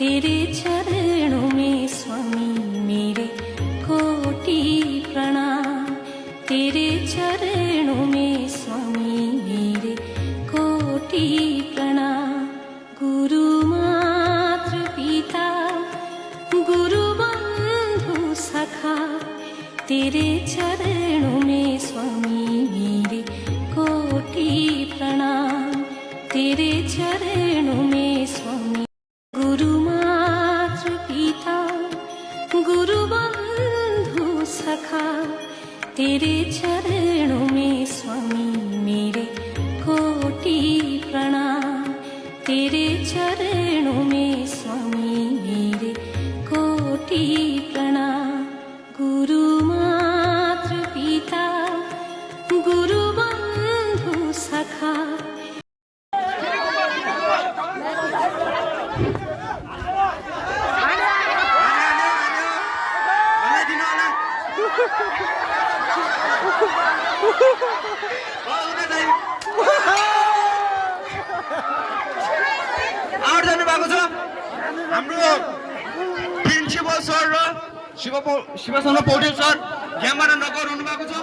तेरे चरणों में स्वामी मेरे कोटि प्रणाम। तेरे चरणों में स्वामी मेरे कोटि प्रणाम। गुरु मातृ पिता गुरु बंधु सखा, तेरे चरणों में स्वामी मेरे कोटि प्रणाम। तेरे चरणों में स्वामी गुरु मातृ पिता गुरु बंधु सखा, तेरे चरणों में स्वामी मेरे कोटि प्रणाम। तेरे चरणों में स्वामी मेरे कोटि प्रणाम। गुरु मातृ पिता गुरु बंधु सखा। हाम्रो प्रिन्सिपल सर र शिवचन्द्र पौडेल सर यहाँबाट नगर हुनुभएको छ।